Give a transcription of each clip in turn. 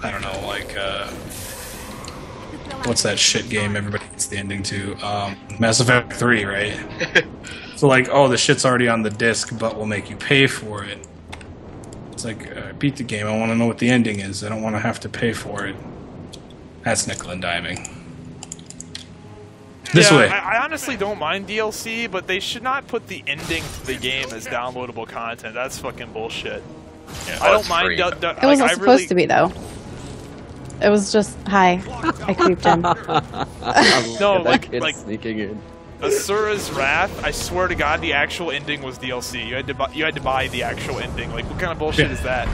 I don't know, like, what's that shit game everybody gets the ending to? Mass Effect 3, right? So like, oh, the shit's already on the disc, but we'll make you pay for it. It's like, beat the game, I want to know what the ending is. I don't want to have to pay for it. That's nickel and diming. This way. I honestly don't mind DLC, but they should not put the ending to the game as downloadable content. That's fucking bullshit. Yeah, I don't mind. It wasn't supposed to be, though. It was just, hi, I creeped in. No, like sneaking in. Asura's Wrath, I swear to God, the actual ending was DLC. You had to buy the actual ending. Like, what kind of bullshit is that?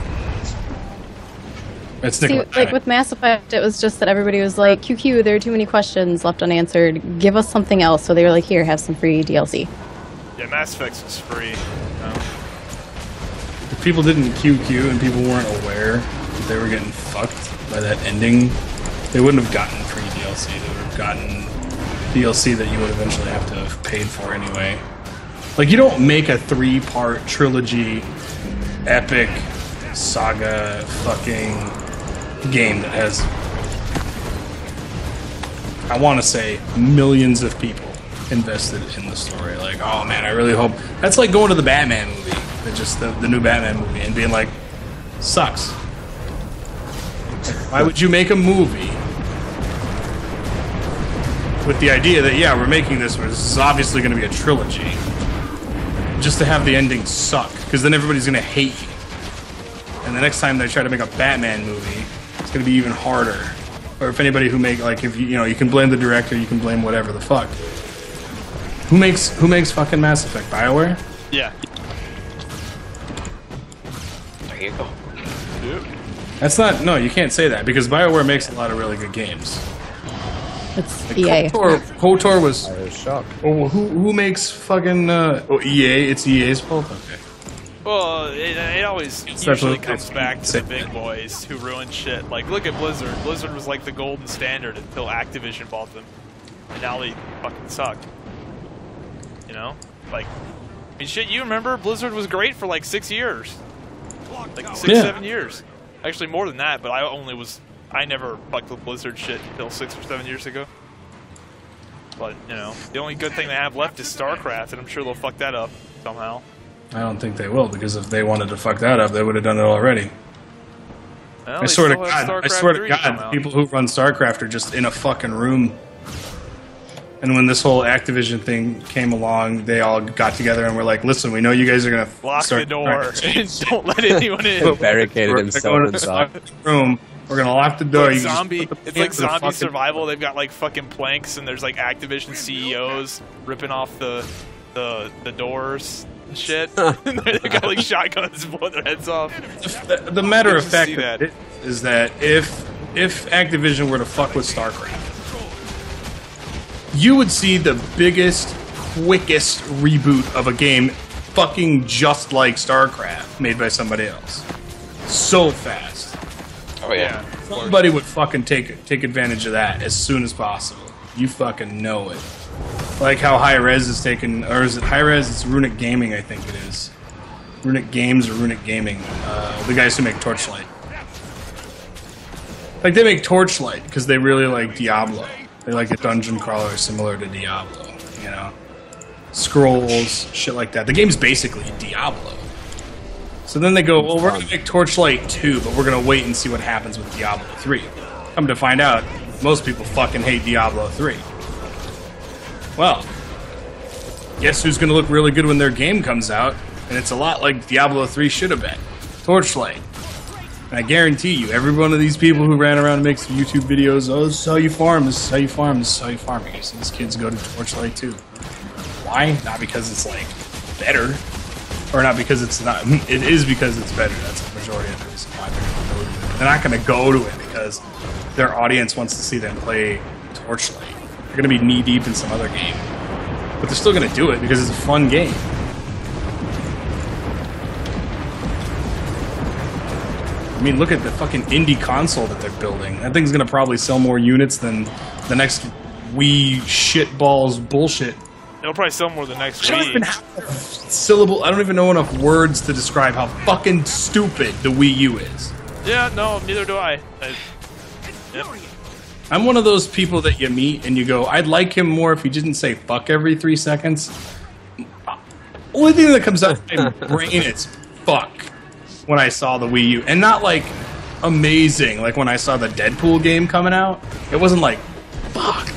See, like with Mass Effect, it was just that everybody was like, QQ, there are too many questions left unanswered. Give us something else. So they were like, here, have some free DLC. Yeah, Mass Effect was free. If people didn't QQ and people weren't aware that they were getting fucked by that ending, they wouldn't have gotten free DLC. They would have gotten DLC that you would eventually have to have paid for anyway. Like, you don't make a 3-part trilogy, epic saga fucking game that has, I want to say, millions of people invested in the story. Like, oh man, I really hope. That's like going to the Batman movie, the new Batman movie, and being like, sucks. Why would you make a movie with the idea that, yeah, we're making this, this is obviously going to be a trilogy, just to have the ending suck, because then everybody's going to hate you. And the next time they try to make a Batman movie, it's going to be even harder. Or if anybody who make, like, if you know, you can blame the director, you can blame whatever the fuck. Who makes fucking Mass Effect? BioWare? Yeah. There you go. Dude. That's not, no, you can't say that, because BioWare makes a lot of really good games. It's like EA. KOTOR was... I was shocked. Oh, who makes fucking, EA? It's EA's fault? Okay. Well, it always usually comes back to the big boys who ruin shit. Like, look at Blizzard. Blizzard was like the golden standard until Activision bought them. And now they fucking suck. You know? Like, I mean, shit, you remember Blizzard was great for like 6 years. Like, 7 years. Actually, more than that, but I never fucked with Blizzard shit until 6 or 7 years ago. But, you know, the only good thing they have left is StarCraft, and I'm sure they'll fuck that up somehow. I don't think they will, because if they wanted to fuck that up, they would have done it already. Well, I swear to God, the people who run StarCraft are just in a fucking room. And when this whole Activision thing came along, they all got together and were like, listen, we know you guys are going to lock the door and don't let anyone in. Barricaded himself inside the room. We're going to lock the door. It's like zombie survival. They've got like fucking planks, and there's like Activision CEOs ripping off the doors. Shit. They got like shotguns blowing their heads off. The matter of fact is that if Activision were to fuck with StarCraft, you would see the biggest, quickest reboot of a game fucking just like StarCraft made by somebody else. So fast. Oh yeah. Somebody would fucking take advantage of that as soon as possible. You fucking know it. Like how Hi-Rez is taking, or is it Hi-Rez? It's Runic Gaming, I think it is. Runic Games or Runic Gaming. The guys who make Torchlight. Like, they make Torchlight because they really like Diablo. They like a dungeon crawler similar to Diablo, you know? Scrolls, shit like that. The game's basically Diablo. So then they go, well, we're going to make Torchlight 2, but we're going to wait and see what happens with Diablo 3. Come to find out, most people fucking hate Diablo 3. Well, guess who's going to look really good when their game comes out? And it's a lot like Diablo 3 should have been. Torchlight. And I guarantee you, every one of these people who ran around and makes YouTube videos, oh, this is how you farm, this is how you farm, this is how you farm. You see these kids go to Torchlight 2. Why? Not because it's, like, better. Or not because it's not. It is because it's better. That's the majority of the reason why they're going to go to it. They're not going to go to it because their audience wants to see them play Torchlight. They're going to be knee-deep in some other game. But they're still going to do it because it's a fun game. I mean, look at the fucking indie console that they're building. That thing's going to probably sell more units than the next Wii shitballs bullshit. It'll probably sell more the next I don't even Wii. have syllable. I don't even know enough words to describe how fucking stupid the Wii U is. Yeah, no, neither do I. Yep. I'm one of those people that you meet and you go, I'd like him more if he didn't say fuck every 3 seconds. Only thing that comes out of my brain is fuck when I saw the Wii U. And not like amazing, like when I saw the Deadpool game coming out. It wasn't like, fuck.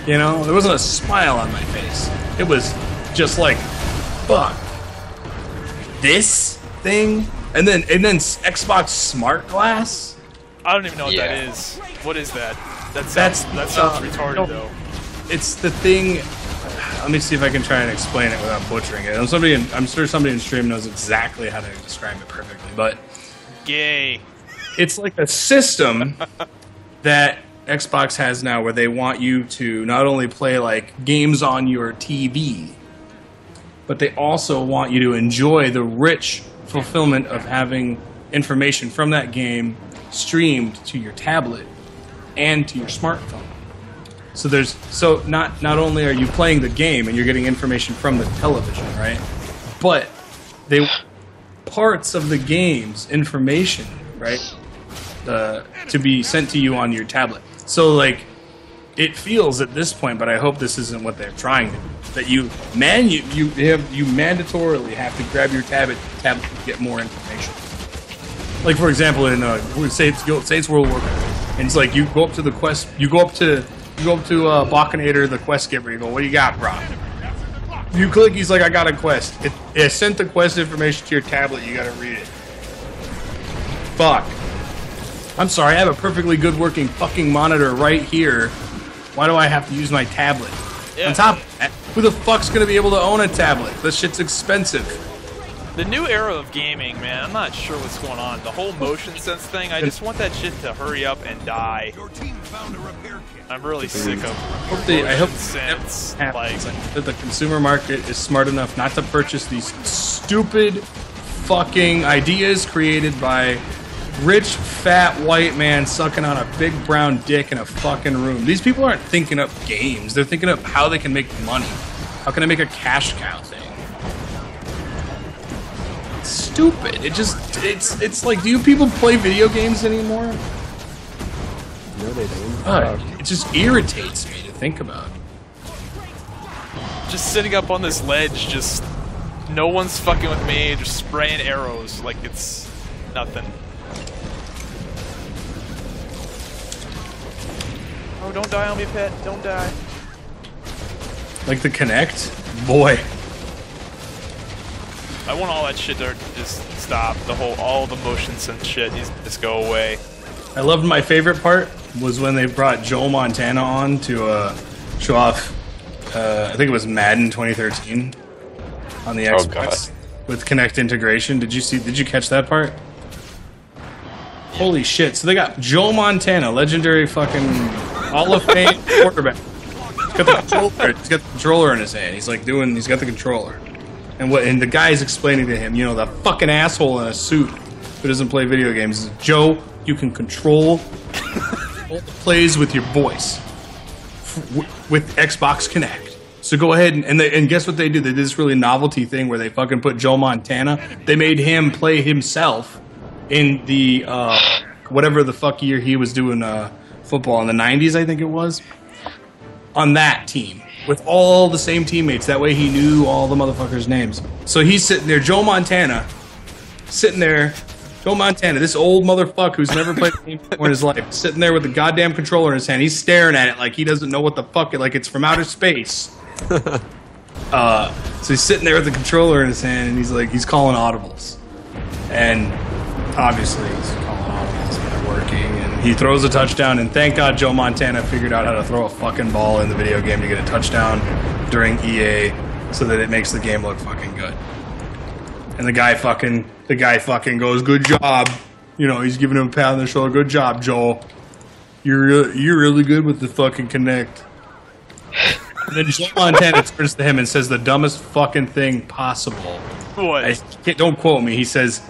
You know, there wasn't a smile on my face. It was just like, fuck. This thing? And then Xbox Smart Glass? I don't even know what that is. What is that? That sounds retarded though. It's the thing. Let me see if I can try and explain it without butchering it. I'm sure somebody in stream knows exactly how to describe it perfectly, but gay. It's like a system that Xbox has now where they want you to not only play like games on your TV, but they also want you to enjoy the rich fulfillment of having information from that game streamed to your tablet and to your smartphone. So not only are you playing the game and you're getting information from the television, right? But parts of the game's information, right, to be sent to you on your tablet. So like, it feels at this point, but I hope this isn't what they're trying to do, that you mandatorily have to grab your tablet to get more information. Like for example, in Saints World War, and it's like you go up to the quest, you go up to Balkanator, the quest giver. You go, what do you got, bro? You click. He's like, I got a quest. It sent the quest information to your tablet. You got to read it. Fuck. I'm sorry. I have a perfectly good working fucking monitor right here. Why do I have to use my tablet? Yeah. On top of that, who the fuck's gonna be able to own a tablet? This shit's expensive. The new era of gaming, man, I'm not sure what's going on. The whole motion sense thing, I just want that shit to hurry up and die. I'm really sick of I hope sense. Like that the consumer market is smart enough not to purchase these stupid fucking ideas created by rich, fat, white man sucking on a big brown dick in a fucking room. These people aren't thinking up games. They're thinking up how they can make money. How can I make a cash cow thing? It's stupid. It's like, do you people play video games anymore? No, they don't. It just irritates me to think about. Just sitting up on this ledge, just no one's fucking with me, just spraying arrows like it's nothing. Oh, don't die on me, pet. Don't die. Like the Kinect? Boy. I want all that shit to just stop. All the motion sense shit needs to just go away. I loved my favorite part was when they brought Joe Montana on to show off, I think it was Madden 2013 on the Xbox with Kinect integration. Did you catch that part? Holy shit. So they got Joe Montana, legendary fucking Hall of Fame quarterback. He's got the controller in his hand. He's got the controller. And the guy's explaining to him, the fucking asshole in a suit who doesn't play video games. Joe, you can control all the plays with your voice with Xbox Kinect. So go ahead and guess what they did? They did this really novelty thing where they fucking put Joe Montana. They made him play himself in the whatever the fuck year he was doing football in the 90s, I think it was, on that team with all the same teammates. That way he knew all the motherfuckers' names. So he's sitting there, Joe Montana, this old motherfucker who's never played a game before in his life, sitting there with the goddamn controller in his hand. He's staring at it like he doesn't know what the fuck, like it's from outer space. So he's sitting there with the controller in his hand, and he's calling audibles. And obviously he's calling audibles and they're working, and he throws a touchdown, and thank God Joe Montana figured out how to throw a fucking ball in the video game to get a touchdown during EA so that it makes the game look fucking good. And the guy fucking goes, good job. He's giving him a pat on the shoulder. Good job, Joel. You're really good with the fucking Kinect. And then Joe Montana turns to him and says the dumbest fucking thing possible. What? Don't quote me. He says,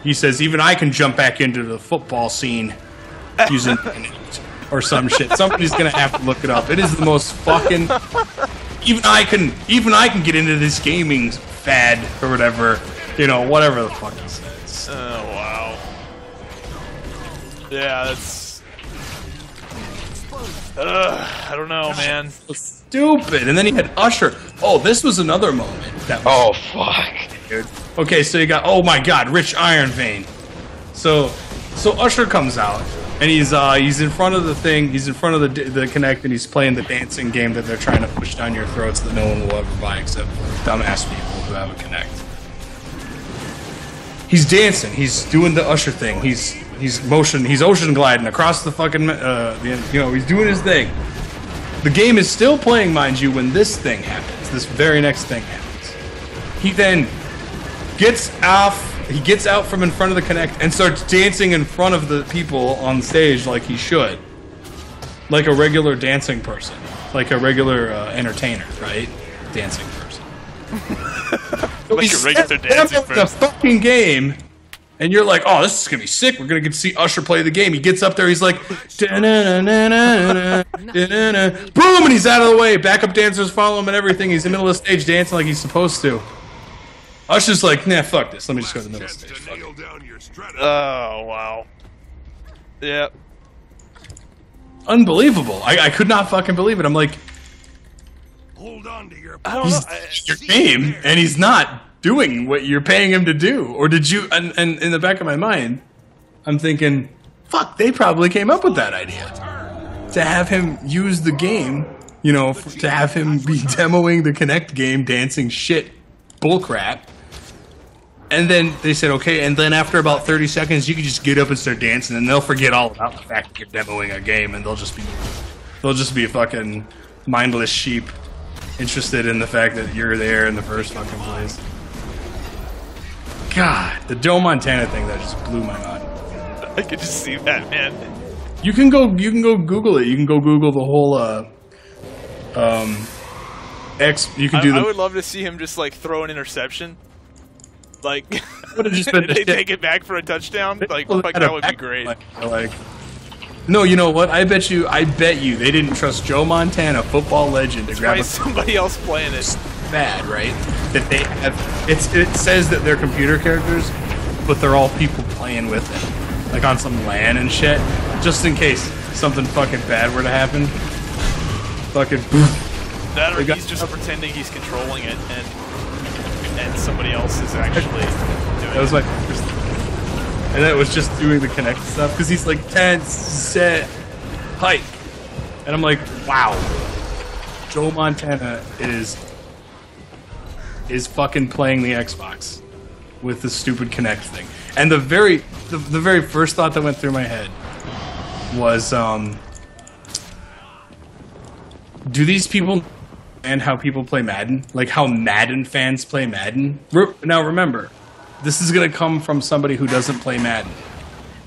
even I can jump back into the football scene using Kinect or some shit. Somebody's gonna have to look it up. It is the most fucking. Even I can get into this gaming fad or whatever. Whatever the fuck he says. Oh wow. Yeah, that's... I don't know, man. Stupid. And then he had Usher. Oh, this was another moment. That was Oh, fuck. Dude. Okay, so you got, oh my god, Rich Iron Vein. So Usher comes out, and he's in front of the thing, he's in front of the Connect, and he's playing the dancing game that they're trying to push down your throats that no one will ever buy except dumbass people who have a Connect. He's dancing, he's doing the Usher thing, he's ocean gliding across the fucking, he's doing his thing. The game is still playing, mind you, when this thing happens, this very next thing happens. He then gets out from in front of the Connect and starts dancing in front of the people on stage like he should. Like a regular dancing person. Like a regular entertainer, right? Dancing person. Like a regular dancing person. The fucking game, and you're like, oh, this is gonna be sick. We're gonna get to see Usher play the game. He gets up there, he's like, da-na-na-na-na-na, da-na-na. Boom, and he's out of the way. Backup dancers follow him and everything. He's in the middle of the stage dancing like he's supposed to. Usher's like, nah, fuck this. Let me just go to the middle of the stage. Oh, wow. Yeah. Unbelievable. I could not fucking believe it. I'm like, Hold on to your I don't know. your game, and he's not doing what you're paying him to do. Or did you, and in the back of my mind, I'm thinking, fuck, they probably came up with that idea. To have him use the game, you know, to have him be demoing the Connect game, dancing shit, bullcrap. And then they said, okay, and then after about 30 seconds, you can just get up and start dancing, and they'll forget all about the fact that you're demoing a game, and they'll just be fucking mindless sheep interested in the fact that you're there in the first fucking place. God, the Dontain thing, that just blew my mind. I could just see that, man. You can go Google it. You can go Google the whole you can do I would love to see him just like throw an interception. Like, would have just been they take it back for a touchdown. Like that would be great. Like, no, you know what? I bet you they didn't trust Joe Montana, football legend, to grab somebody else playing it. Bad, right? That they have. It says that they're computer characters, but they're all people playing with it, like on some LAN and shit, just in case something fucking bad were to happen. Fucking. That or he's just pretending he's controlling it, and somebody else is actually doing it. That was my first thing. And that was just doing the Connect stuff, because he's like, tense, set, hike. And I'm like, wow. Joe Montana is fucking playing the Xbox with the stupid Connect thing. And the very first thought that went through my head was, do these people understand how people play Madden? Like how Madden fans play Madden? Now remember, this is gonna come from somebody who doesn't play Madden,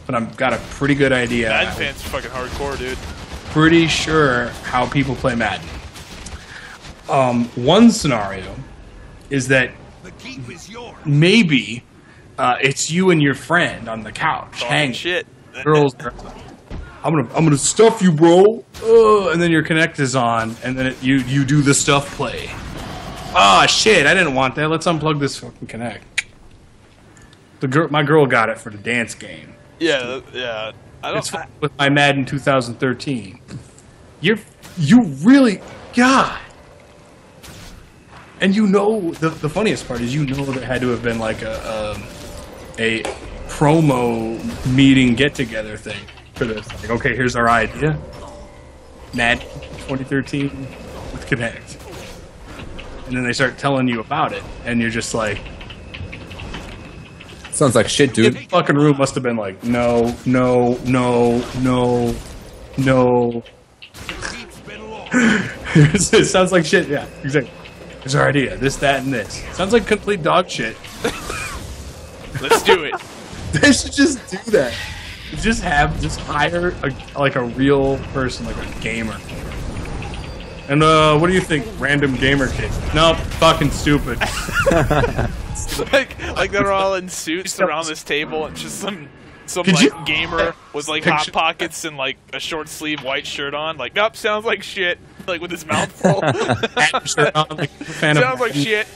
but I've got a pretty good idea. Madden fans are fucking hardcore, dude. Pretty sure how people play Madden. One scenario is that maybe it's you and your friend on the couch hanging. Shit. Girls, I'm gonna stuff you, bro. And then your Connect is on, and then you do the stuff play. Ah, shit! I didn't want that. Let's unplug this fucking Connect. My girl got it for the dance game. Yeah. It's with my Madden 2013. You really, God. And you know, the funniest part is, you know, there had to have been like a promo meeting get-together thing for this. Like, okay, here's our idea. Madden 2013 with Connect. And then they start telling you about it, and you're just like... Sounds like shit, dude. The fucking room must have been like, no. It sounds like shit, yeah, exactly. Here's our idea, this, that, and this. Sounds like complete dog shit. Let's do it. They should just do that. Just hire a real person, like a gamer. And what do you think, random gamer kid? Nope, fucking stupid. like they're all in suits around this table, and just some like gamer with like hot pockets and like a short sleeve white shirt on. Like, nope, sounds like shit. Like with his mouth full. Shirt on, like, sounds like shit.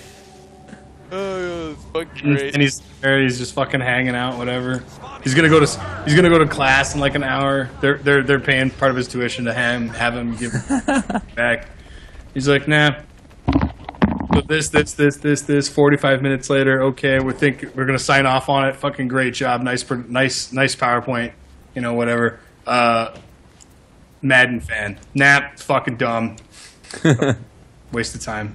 Oh, it's fucking great. And he's there. He's just fucking hanging out, whatever. He's gonna go to class in like an hour. They're paying part of his tuition to have him give back. He's like, nah. But this. 45 minutes later, okay, we're gonna sign off on it. Fucking great job. Nice PowerPoint. You know, whatever. Madden fan. Nah, fucking dumb. Waste of time.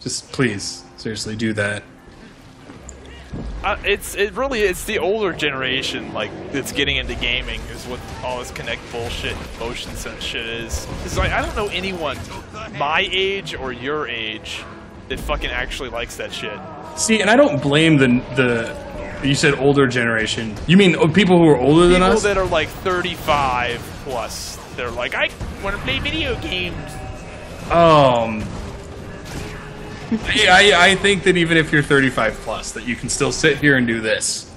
Just please, seriously, do that. It's the older generation like that's getting into gaming is what all this Kinect bullshit, motion sense shit is. It's like I don't know anyone my age or your age that fucking actually likes that shit. See, and I don't blame the you said older generation. You mean people who are older than us? People that are like 35 plus. They're like, I want to play video games. I think that even if you're 35 plus, that you can still sit here and do this.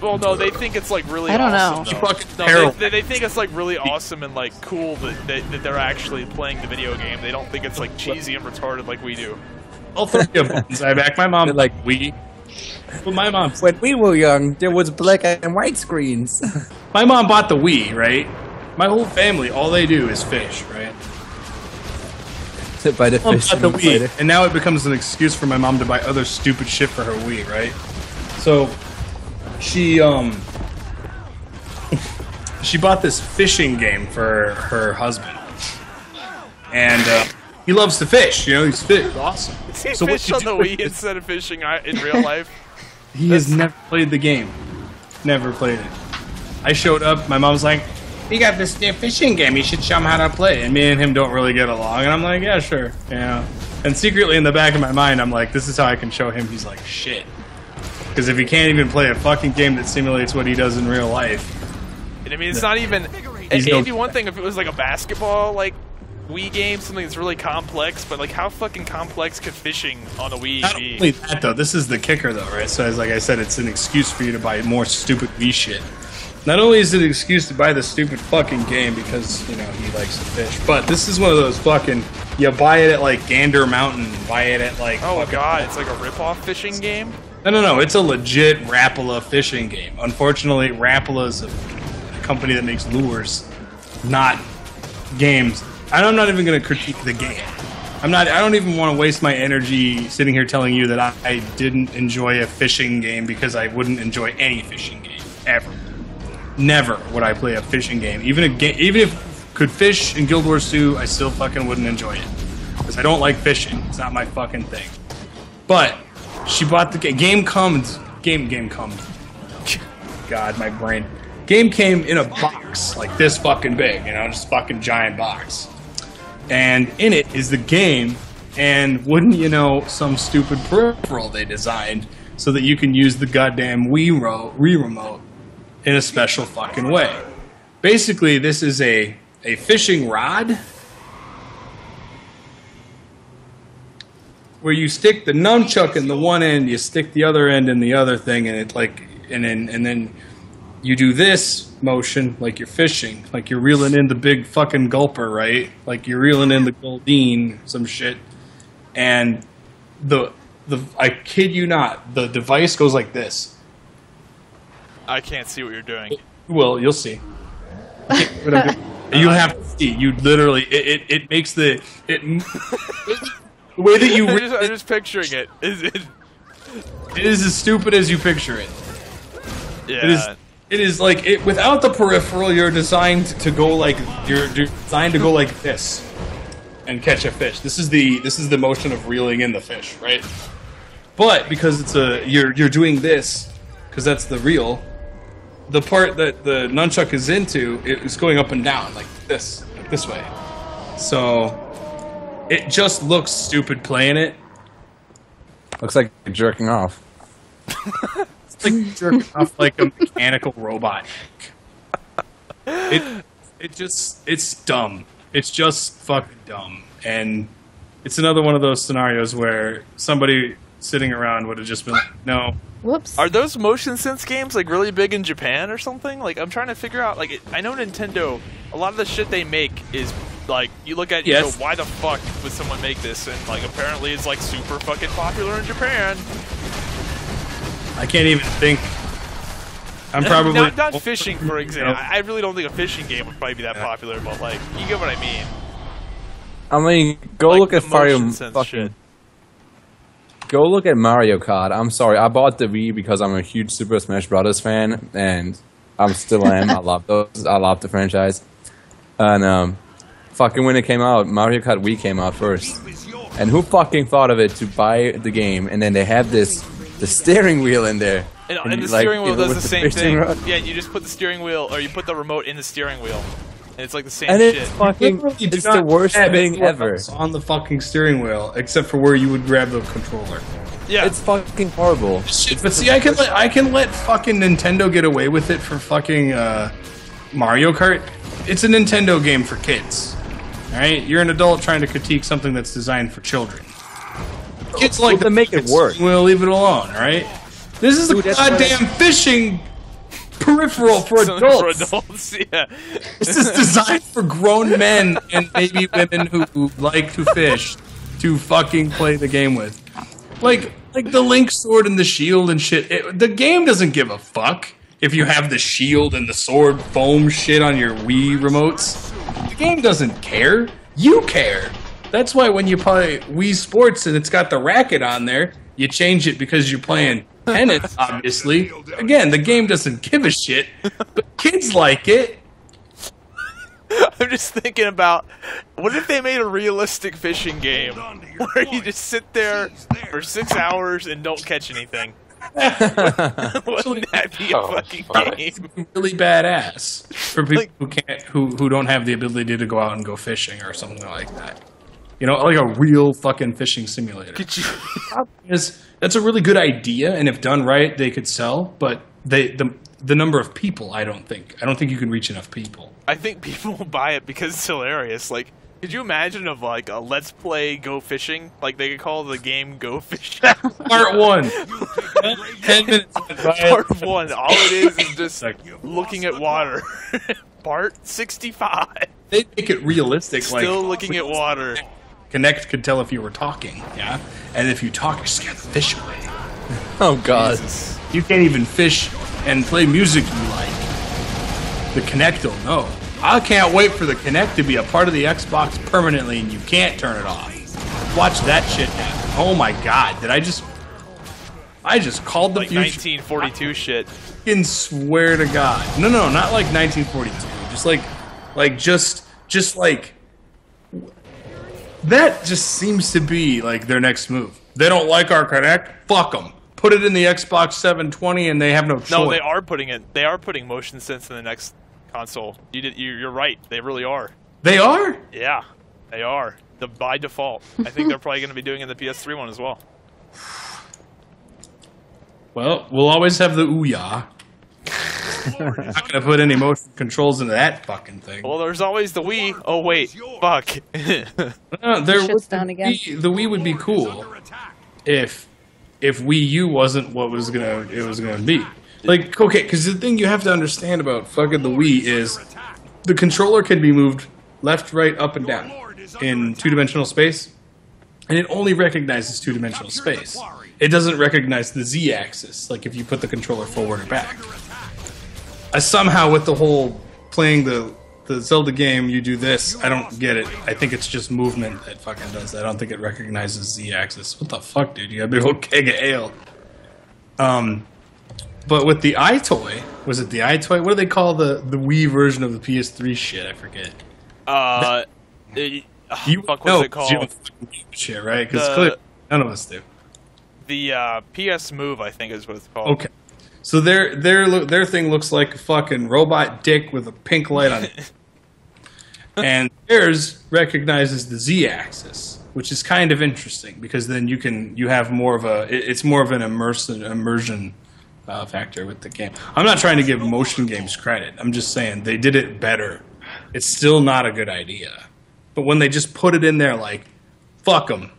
Well, no, they think it's like really. I don't awesome, know. They think it's like really awesome and like cool that they're actually playing the video game. They don't think it's like cheesy and retarded like we do. I'll throw you a bone, Zybak. My mom like Wii. But my mom, when we were young, there was black and white screens. My mom bought the Wii, right? My whole family, all they do is fish, right? By the fish bought the Wii, and now it becomes an excuse for my mom to buy other stupid shit for her Wii, right? So she bought this fishing game for her husband, and he loves to fish. You know, he's awesome. Does he so fish on the Wii instead of fishing in real life? He has never played the game. Never played it. I showed up. My mom's like, "We got this new fishing game. You should show him how to play." And me and him don't really get along. And I'm like, "Yeah, sure." You know. And secretly in the back of my mind, I'm like, "This is how I can show him." He's like, "Shit." Because if he can't even play a fucking game that simulates what he does in real life. And I mean, it's not even. It'd be one thing if it was like a basketball like Wii game, something that's really complex. But like, how fucking complex could fishing on a Wii Not be? only that though, this is the kicker though, right? So as like I said, it's an excuse for you to buy more stupid Wii shit. Not only is it an excuse to buy the stupid fucking game because, you know, he likes to fish, but this is one of those fucking, you buy it at like Gander Mountain, buy it at like... Oh god, it's like a rip-off fishing game? No, it's a legit Rapala fishing game. Unfortunately, Rapala is a company that makes lures, not games. And I'm not even going to critique the game. I don't even want to waste my energy sitting here telling you that I didn't enjoy a fishing game because I wouldn't enjoy any fishing game, ever. Never would I play a fishing game. Even if I could fish in Guild Wars 2, I still fucking wouldn't enjoy it. Because I don't like fishing. It's not my fucking thing. But she bought the game. Game come. God, my brain. Game came in a box like this fucking big, you know, just fucking giant box. And in it is the game, and wouldn't you know, some stupid peripheral they designed so that you can use the goddamn Wii remote in a special fucking way. Basically, this is a fishing rod where you stick the nunchuck in the one end, you stick the other end in the other thing, and it like, and then you do this motion like you're fishing, like you're reeling in the big fucking gulper, right? Like you're reeling in the Goldine, some shit, and the I kid you not, the device goes like this. I can't see what you're doing. Well, you'll see. You have to see. You literally, it makes the way that you. I'm just picturing it. It is as stupid as you picture it. Yeah. It is like it without the peripheral. You're designed to go like this and catch a fish. This is the motion of reeling in the fish, right? But because it's you're doing this because that's the reel. The part that the nunchuck is into, it's going up and down like this way. So it just looks stupid playing it. Looks like you're jerking off. It's like jerking off like a mechanical robot. It's dumb. It's just fucking dumb. And it's another one of those scenarios where somebody sitting around would have just been like, no. Whoops. Are those motion sense games like really big in Japan or something? Like I'm trying to figure out. Like I know Nintendo, a lot of the shit they make is Like, you look at it, you go, why the fuck would someone make this? And, like, apparently it's, like, super fucking popular in Japan. I can't even think. I'm probably... Not fishing, for example. I really don't think a fishing game would probably be that popular, but, like, you get what I mean. I mean, go like look at Mario fucking... shit. Go look at Mario Kart. I'm sorry, I bought the Wii because I'm a huge Super Smash Brothers fan, and I still am. I love those. I love the franchise. And, fucking when it came out, Mario Kart Wii came out first. And who fucking thought of it to buy the game, and then they have the steering wheel in there. And the steering wheel does the same thing. Yeah, you just put the steering wheel, or you put the remote in the steering wheel. And it's like the same shit. It's fucking, it's the worst thing ever. On the fucking steering wheel, except for where you would grab the controller. Yeah. It's fucking horrible. Shit, but see, I can let fucking Nintendo get away with it for fucking Mario Kart. It's a Nintendo game for kids. Alright? You're an adult trying to critique something that's designed for children. Kids like to make it work. We'll leave it alone, alright? This is a goddamn fishing peripheral for adults. Yeah. This is designed for grown men and maybe women who like to fish to fucking play the game with. Like the Link sword and the shield and shit. The game doesn't give a fuck if you have the shield and the sword foam shit on your Wii remotes. The game doesn't care. You care. That's why when you play Wii Sports and it's got the racket on there, you change it because you're playing tennis, obviously. Again, the game doesn't give a shit, but kids like it. I'm just thinking about, what if they made a realistic fishing game where you just sit there for 6 hours and don't catch anything? Wouldn't that be a fucking game? Really badass for people who don't have the ability to go out and go fishing or something like that. You know, like a real fucking fishing simulator. That's a really good idea, and if done right, they could sell. But the number of people, I don't think you can reach enough people. I think people will buy it because it's hilarious. Like, could you imagine of like a Let's Play Go Fishing? Like they could call the game Go Fishing. Part 1. 10 minutes. Part 1. All it is just looking at water. Part 65. They make it realistic. Still looking at water. Connect could tell if you were talking, yeah? And if you talk, you scare the fish away. Oh, God. Jesus. You can't even fish and play music you like. The Kinect will know. I can't wait for the Kinect to be a part of the Xbox permanently and you can't turn it off. Watch that shit happen. Oh my God, did I just called the like future. 1942 shit. I fucking swear to God. No, not like 1942. Just like that just seems to be like their next move. They don't like our Kinect? Fuck them. Put it in the Xbox 720 and they have no choice. No, they are putting motion sense in the next console. You're right. They really are. They are? Yeah, they are. By default. I think they're probably going to be doing it in the PS3 one as well. Well, we'll always have the Ouya. Not going to put any motion controls into that fucking thing. Well, there's always the Wii. Oh, wait. Fuck. The Wii would be cool if Wii U wasn't what it was gonna be. Like, okay, because the thing you have to understand about fucking the Wii is the controller can be moved left, right, up, and down in two-dimensional space, and it only recognizes two-dimensional space. It doesn't recognize the Z-axis, like if you put the controller forward or back. Somehow with the whole playing the Zelda game, you do this, I don't get it. I think it's just movement that fucking does that. I don't think it recognizes Z-axis. What the fuck, dude? You got a big old keg of ale. But with the iToy, was it the iToy? What do they call the Wii version of the PS3 shit? I forget. Fuck, what's it called? You don't fucking give a shit, right? Because clearly none of us do. The PS Move, I think, is what it's called. Okay. So their thing looks like a fucking robot dick with a pink light on it. And theirs recognizes the Z-axis, which is kind of interesting because then you have more of it's more of an immersion factor with the game. I'm not trying to give motion games credit. I'm just saying they did it better. It's still not a good idea. But when they just put it in there like, fuck them.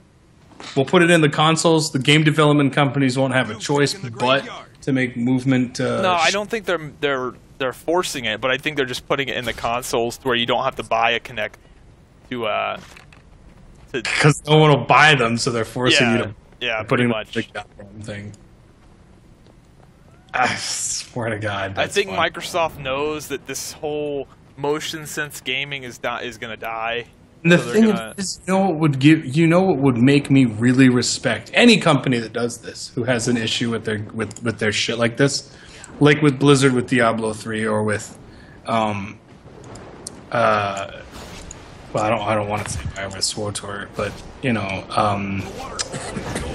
We'll put it in the consoles. The game development companies won't have a choice but to make movement. No, I don't think they're forcing it, but I think they're just putting it in the consoles where you don't have to buy a Kinect. Because no one will buy them, so they're forcing you to pretty much the goddamn thing. I swear to God. I think Microsoft knows that this whole motion sense gaming is going to die. And the thing is, you know what would make me really respect any company that does this, who has an issue with their shit like this, like with Blizzard with Diablo 3 or with well, I don't want to say with SWTOR, but you know,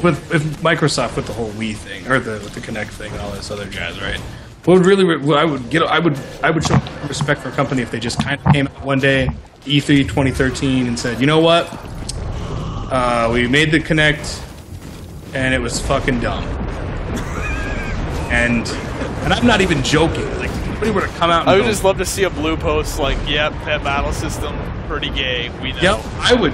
with Microsoft with the whole Wii thing or with the Kinect thing and all this other jazz, right? What would really I would show respect for a company if they just kind of came out one day, E3 2013, and said, you know what, we made the Kinect, and it was fucking dumb, and I'm not even joking. Like, if anybody were to come out, and I would just love to see a blue post like, "Yep, pet battle system, pretty gay." We know. Yep, I would.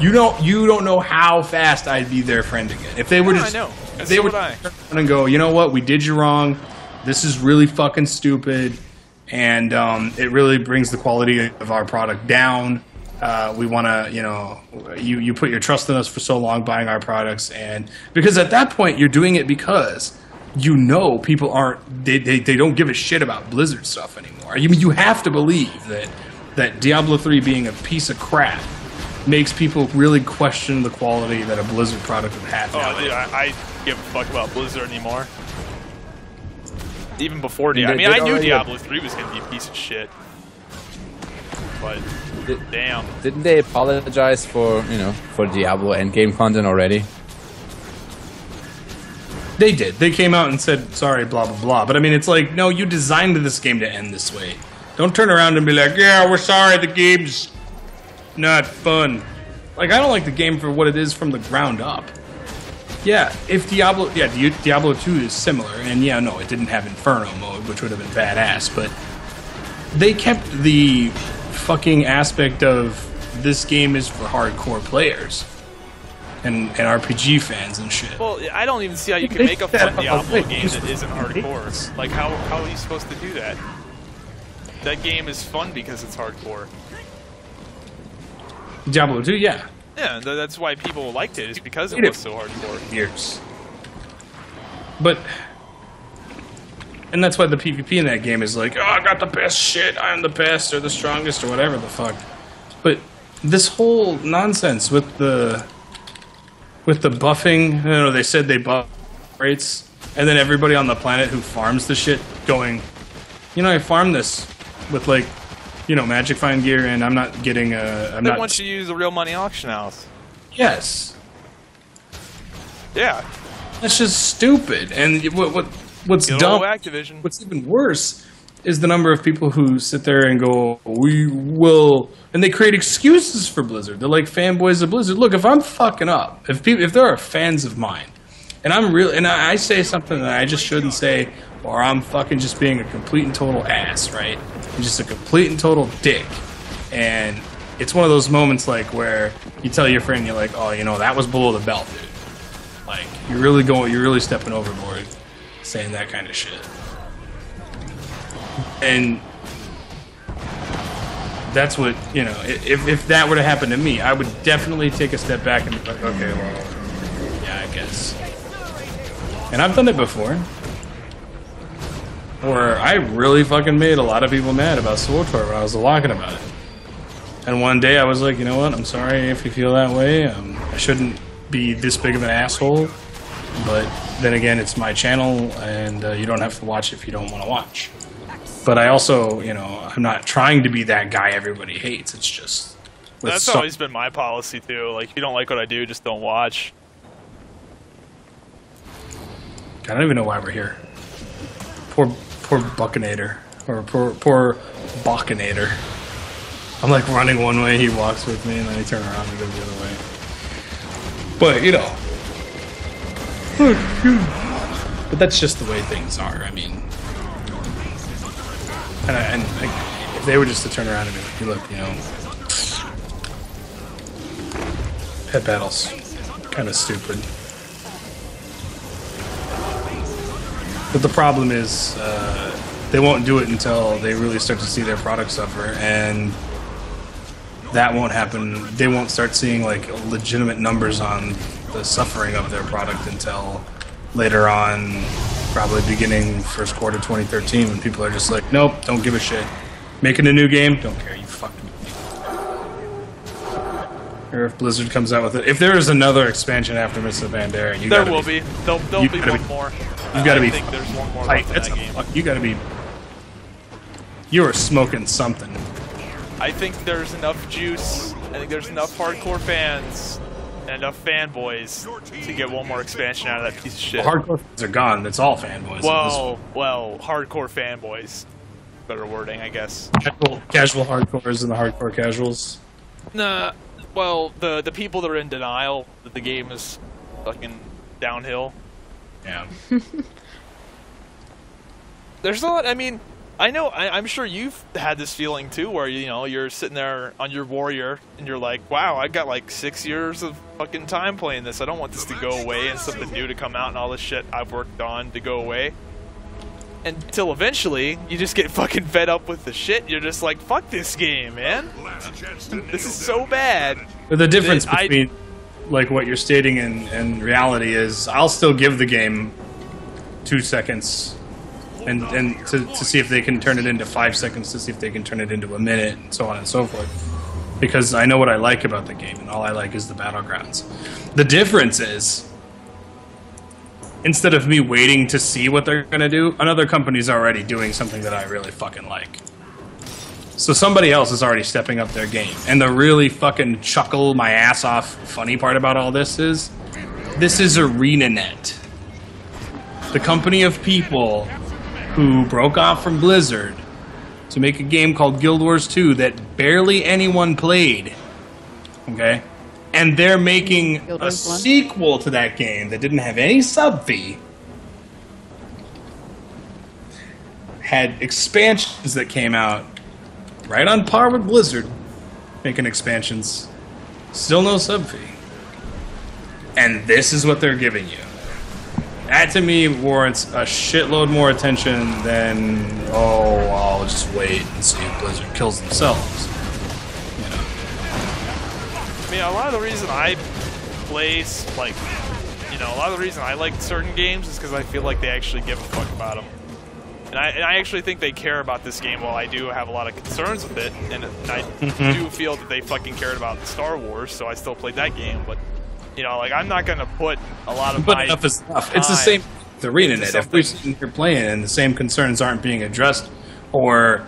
You don't know how fast I'd be their friend again if they were just. I know. If they would turn around and go, you know what, we did you wrong. This is really fucking stupid, and it really brings the quality of our product down. We want to, you know, you put your trust in us for so long buying our products, and because at that point you're doing it because you know people aren't they don't give a shit about Blizzard stuff anymore. I mean, you have to believe that Diablo 3 being a piece of crap makes people really question the quality that a Blizzard product would have. Oh, dude, I give a fuck about Blizzard anymore. Even before Diablo, I mean, I knew Diablo 3 was going to be a piece of shit. But damn, didn't they apologize for Diablo endgame content already? They did. They came out and said sorry, blah blah blah. But I mean, it's like, no, you designed this game to end this way. Don't turn around and be like, yeah, we're sorry, the game's not fun. Like, I don't like the game for what it is from the ground up. Yeah, if Diablo 2 is similar, and yeah, no, it didn't have Inferno mode, which would have been badass, but they kept the fucking aspect of this game is for hardcore players and RPG fans and shit. Well, I don't even see how you can make a fun Diablo game that isn't hardcore. Like, how are you supposed to do that? That game is fun because it's hardcore. Diablo 2, yeah. Yeah, that's why people liked it, is because it was so hardcore. Years. But, and that's why the PvP in that game is like, oh, I got the best shit, I'm the best, or the strongest, or whatever the fuck. But this whole nonsense with the buffing, you know, they said they buff rates, and then everybody on the planet who farms the shit going, you know, I farmed this with, like, you know, Magic Find gear, and I'm not getting a... They want you to use a real money auction house. Yes. Yeah. That's just stupid. And what's dumb... Activision. What's even worse is the number of people who sit there and go, we will... And they create excuses for Blizzard. They're like fanboys of Blizzard. Look, if I'm fucking up, if there are fans of mine, and I'm real, and I say something that I just shouldn't say, or I'm fucking just being a complete and total ass, right? I'm just a complete and total dick. And it's one of those moments like where you tell your friend, you're like, oh, you know, that was below the belt, dude. Like, you're really stepping overboard saying that kind of shit. And that's what, you know, if that were to happen to me, I would definitely take a step back and be like, okay, well, yeah, I guess. And I've done it before. Where I really fucking made a lot of people mad about SWTOR when I was talking about it. And one day I was like, you know what, I'm sorry if you feel that way. I shouldn't be this big of an asshole. But then again, it's my channel, and you don't have to watch if you don't want to watch. But I also, you know, I'm not trying to be that guy everybody hates. It's just... That's always been my policy, too. Like, if you don't like what I do, just don't watch. I don't even know why we're here. Poor Buckinator. Or poor Buckinator. I'm like running one way, he walks with me, and then I turn around and go the other way. But, you know. But that's just the way things are. I mean... And if they were just to turn around and be like, hey, look, you know... Pet battles. Kind of stupid. But the problem is, they won't do it until they really start to see their product suffer, and that won't happen. They won't start seeing like legitimate numbers on the suffering of their product until later on, probably beginning first quarter 2013, when people are just like, nope, don't give a shit. Making a new game, don't care, you fucked me. Or if Blizzard comes out with it. If there is another expansion after Mists of Pandaria, there will be. There'll be one more. You gotta be. I think there's one more left in that game. You gotta be. You are smoking something. I think there's enough juice. I think there's enough hardcore fans and enough fanboys to get one more expansion out of that piece of shit. Well, hardcore fans are gone. It's all fanboys. Well, hardcore fanboys. Better wording, I guess. Casual hardcores and the hardcore casuals. Nah. Well, the people that are in denial that the game is fucking downhill. Yeah. There's a lot. I mean, I'm sure you've had this feeling too, where you're sitting there on your warrior and you're like, wow, I got like 6 years of fucking time playing this. I don't want this to go away and something new to come out and all this shit I've worked on to go away. Until eventually, you just get fucking fed up with the shit. You're just like, fuck this game, man. This is so bad. But the difference between like what you're stating and reality is, I'll still give the game 2 seconds and to see if they can turn it into 5 seconds, to see if they can turn it into a minute, and so on and so forth. Because I know what I like about the game, and all I like is the battlegrounds. The difference is, instead of me waiting to see what they're going to do, another company's already doing something that I really fucking like. So somebody else is already stepping up their game. And the really fucking chuckle my ass off funny part about all this is ArenaNet. The company of people who broke off from Blizzard to make a game called Guild Wars 2 that barely anyone played. Okay? And they're making a sequel to that game that didn't have any sub fee. Had expansions that came out right on par with Blizzard making expansions. Still no sub fee. And this is what they're giving you. That to me warrants a shitload more attention than, oh, I'll just wait and see if Blizzard kills themselves. I mean, a lot of the reason I play, like, a lot of the reason I like certain games is because I feel like they actually give a fuck about them. And I actually think they care about this game, while I do have a lot of concerns with it. And I do feel that they fucking cared about Star Wars, so I still played that game. But, like, I'm not going to put a lot of my enough is enough. It's the same with ArenaNet. If we're sitting here playing and the same concerns aren't being addressed, or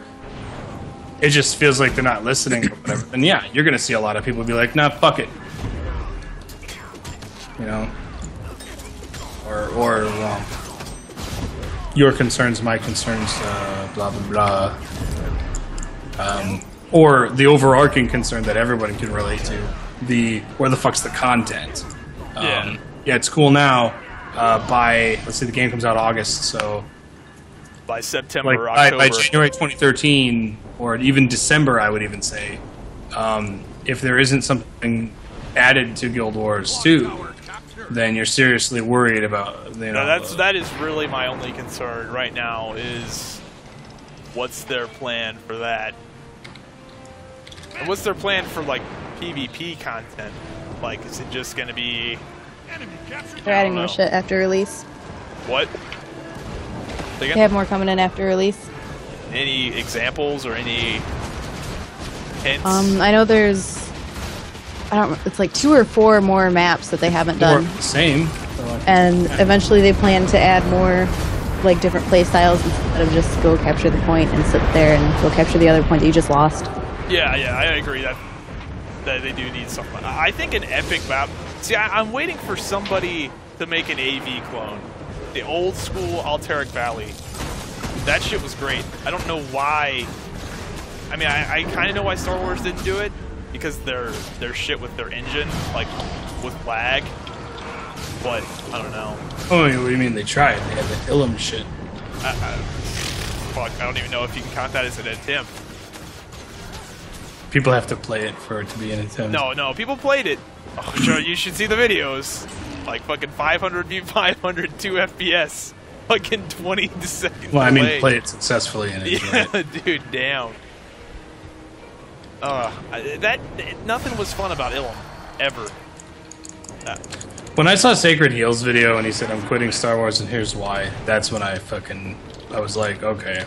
it just feels like they're not listening or whatever, then yeah, you're going to see a lot of people be like, nah, fuck it. Or your concerns, my concerns, blah, blah, blah. Or the overarching concern that everybody can relate to, where the fuck's the content? Yeah, it's cool now. Let's see, the game comes out August, so by September, October. By January 2013, or even December, I would even say, if there isn't something added to Guild Wars 2, then you're seriously worried about, that is really my only concern right now, is what's their plan for that? And what's their plan for, like, PvP content? Like, is it just going to be... They're adding more shit after release. What? They have more coming in after release. Any examples or any hints? I know there's... it's like 2 or 4 more maps that they haven't done. Same. And eventually they plan to add more, like, different play styles instead of just go capture the point and sit there and go capture the other point that you just lost. Yeah, I agree that they do need something. I think an epic map... See, I'm waiting for somebody to make an AV clone. The old school Alteric Valley. That shit was great. I don't know why... I mean, I kind of know why Star Wars didn't do it, because their shit with their engine, like, with lag. But, I don't know. Oh, what do you mean they tried? They had the Ilum shit. Fuck, I don't even know if you can count that as an attempt. People have to play it for it to be an attempt. No, people played it. Oh, sure, you should see the videos. Like, fucking 500 view, 502 FPS. Fucking 20 seconds. Well, I mean, play it successfully and enjoy it. Yeah, dude, damn. Nothing was fun about Ilum, ever. When I saw Sacred Heel's video and he said, I'm quitting Star Wars and here's why, that's when I was like, okay.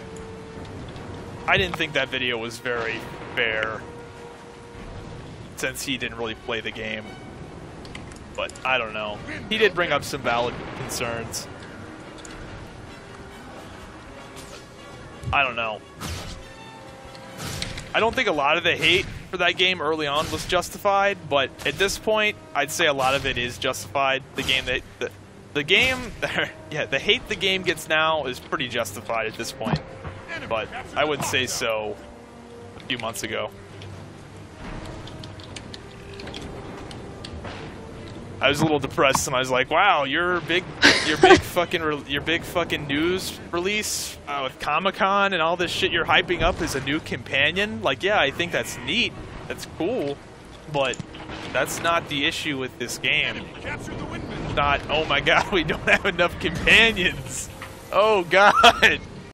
I didn't think that video was very fair, since he didn't really play the game. But, I don't know. He did bring up some valid concerns. I don't know. I don't think a lot of the hate for that game early on was justified, but at this point, I'd say a lot of it is justified. The hate the game gets now is pretty justified at this point, but I would say so a few months ago. I was a little depressed, and I was like, "Wow, your big fucking news release with Comic-Con and all this shit you're hyping up is a new companion. Like, yeah, I think that's neat, that's cool, but that's not the issue with this game. It's not, oh my god, we don't have enough companions. Oh god."